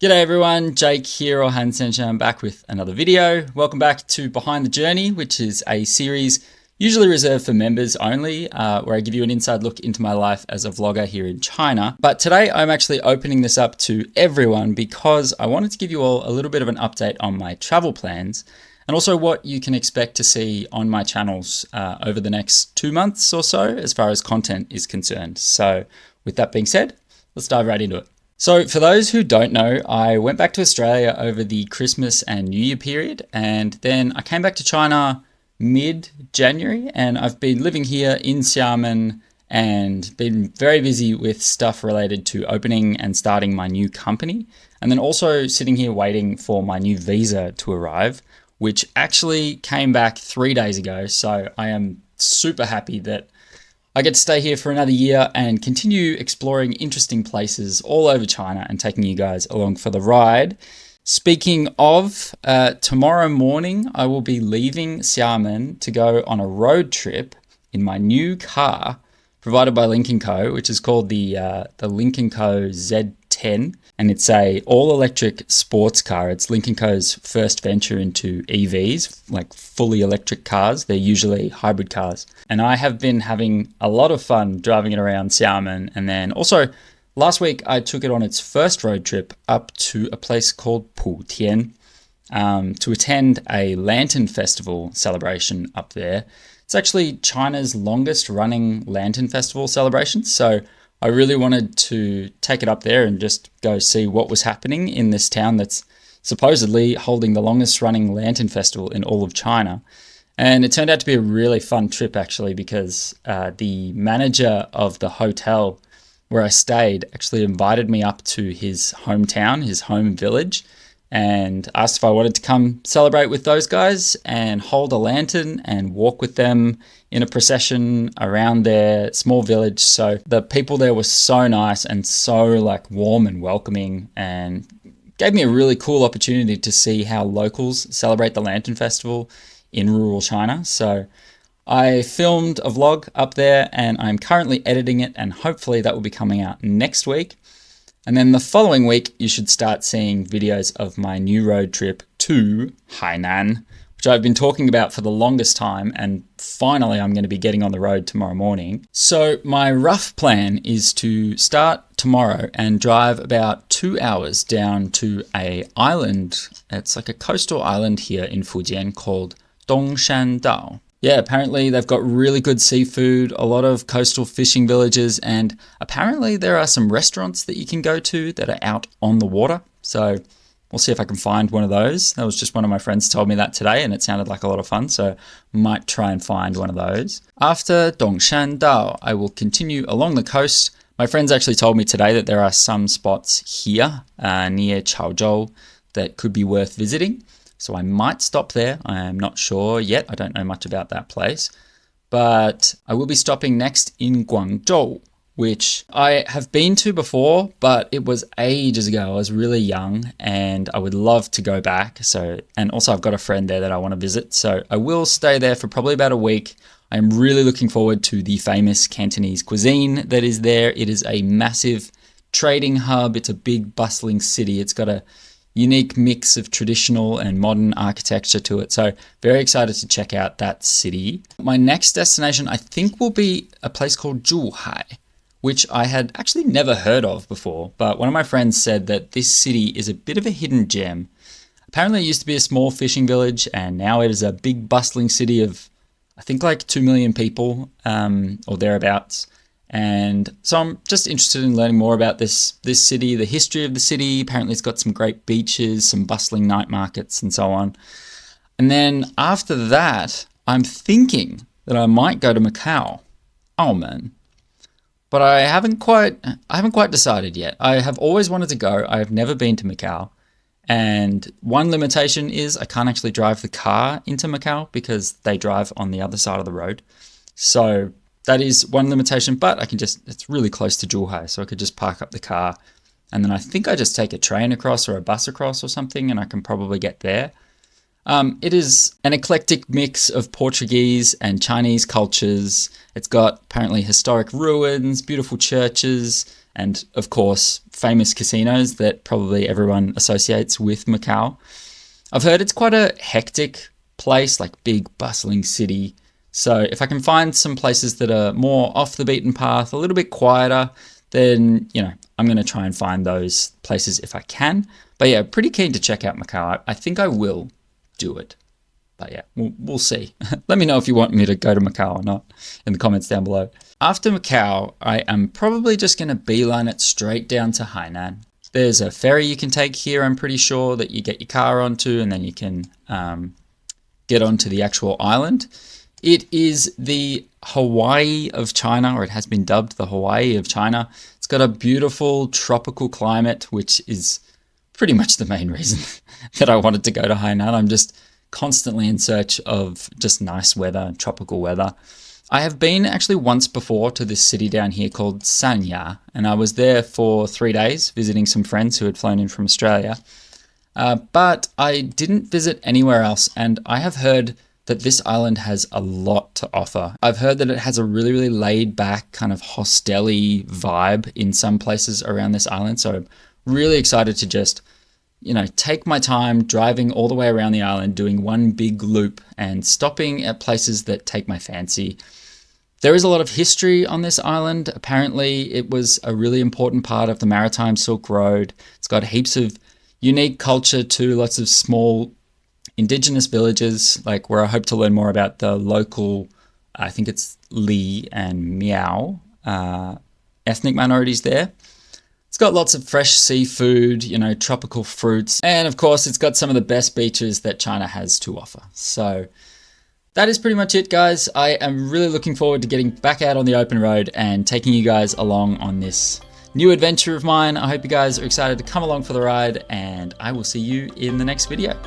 G'day everyone, Jake here or Hansen back with another video. Welcome back to Behind the Journey, which is a series usually reserved for members only, where I give you an inside look into my life as a vlogger here in China. But today I'm actually opening this up to everyone because I wanted to give you all a little bit of an update on my travel plans and also what you can expect to see on my channels over the next 2 months or so as far as content is concerned. So with that being said, let's dive right into it. So for those who don't know, I went back to Australia over the Christmas and New Year period, and then I came back to China mid-January, and I've been living here in Xiamen and been very busy with stuff related to opening and starting my new company, and then also sitting here waiting for my new visa to arrive, which actually came back 3 days ago. So I am super happy that I get to stay here for another year and continue exploring interesting places all over China and taking you guys along for the ride. Speaking of, tomorrow morning I will be leaving Xiamen to go on a road trip in my new car provided by Lynk & Co, which is called the Lynk & Co Z10, and it's a all-electric sports car. It's Lynk & Co's first venture into EVs, like fully electric cars. They're usually hybrid cars. And I have been having a lot of fun driving it around Xiamen. And then also last week I took it on its first road trip up to a place called Putian to attend a lantern festival celebration up there. It's actually China's longest running lantern festival celebration. So I really wanted to take it up there and just go see what was happening in this town that's supposedly holding the longest running lantern festival in all of China. And it turned out to be a really fun trip actually, because the manager of the hotel where I stayed actually invited me up to his hometown, his home village, and asked if I wanted to come celebrate with those guys and hold a lantern and walk with them in a procession around their small village. So the people there were so nice and so warm and welcoming, and gave me a really cool opportunity to see how locals celebrate the Lantern Festival in rural China. So I filmed a vlog up there and I'm currently editing it, and hopefully that will be coming out next week. And then the following week, you should start seeing videos of my new road trip to Hainan, which I've been talking about for the longest time. And finally, I'm going to be getting on the road tomorrow morning. So my rough plan is to start tomorrow and drive about 2 hours down to an island. It's like a coastal island here in Fujian called Dongshandao. Yeah, apparently they've got really good seafood, a lot of coastal fishing villages, and apparently there are some restaurants that you can go to that are out on the water. So we'll see if I can find one of those. That was just one of my friends told me that today, and it sounded like a lot of fun, so might try and find one of those. After Dongshandao, I will continue along the coast. My friends actually told me today that there are some spots here near Chaozhou that could be worth visiting. So I might stop there. I am not sure yet. I don't know much about that place. But I will be stopping next in Guangzhou, which I have been to before, but it was ages ago. I was really young and I would love to go back. And also I've got a friend there that I want to visit. So I will stay there for probably about a week. I'm really looking forward to the famous Cantonese cuisine that is there. It is a massive trading hub. It's a big bustling city. It's got a unique mix of traditional and modern architecture to it. So very excited to check out that city. My next destination, I think, will be a place called Zhuhai, which I had actually never heard of before. But one of my friends said that this city is a bit of a hidden gem. Apparently it used to be a small fishing village, and now it is a big bustling city of, I think, 2 million people or thereabouts. And so I'm just interested in learning more about this city, the history of the city. Apparently it's got some great beaches, some bustling night markets and so on. And then after that, I'm thinking that I might go to Macau. Oh man. But I haven't quite decided yet. I have always wanted to go. I have never been to Macau. And one limitation is I can't actually drive the car into Macau because they drive on the other side of the road. So that is one limitation, but it's really close to Zhuhai, so I could just park up the car. And then I think I just take a train across or a bus across or something, and I can probably get there. It is an eclectic mix of Portuguese and Chinese cultures. It's got apparently historic ruins, beautiful churches, and of course, famous casinos that probably everyone associates with Macau. I've heard it's quite a hectic place, like big bustling city. So if I can find some places that are more off the beaten path, a little bit quieter, then, I'm going to try and find those places if I can. But yeah, pretty keen to check out Macau. I think I will do it. But yeah, we'll see. Let me know if you want me to go to Macau or not in the comments down below. After Macau, I am probably just going to beeline it straight down to Hainan. There's a ferry you can take here, I'm pretty sure, that you get your car onto, and then you can get onto the actual island. It is the Hawaii of China, or it has been dubbed the Hawaii of China. It's got a beautiful tropical climate, which is pretty much the main reason that I wanted to go to Hainan. I'm just constantly in search of just nice weather and tropical weather. I have been actually once before to this city down here called Sanya, and I was there for 3 days visiting some friends who had flown in from Australia. But I didn't visit anywhere else, and I have heard that this island has a lot to offer. I've heard that it has a really, really laid back kind of hostel-y vibe in some places around this island. So I'm really excited to just, take my time driving all the way around the island, doing one big loop and stopping at places that take my fancy. There is a lot of history on this island. Apparently it was a really important part of the Maritime Silk Road. It's got heaps of unique culture too, lots of small indigenous villages, like where I hope to learn more about the local, I think it's Li and Miao, ethnic minorities there. It's got lots of fresh seafood, tropical fruits, and of course it's got some of the best beaches that China has to offer. So that is pretty much it, guys. I am really looking forward to getting back out on the open road and taking you guys along on this new adventure of mine. I hope you guys are excited to come along for the ride, and I will see you in the next video.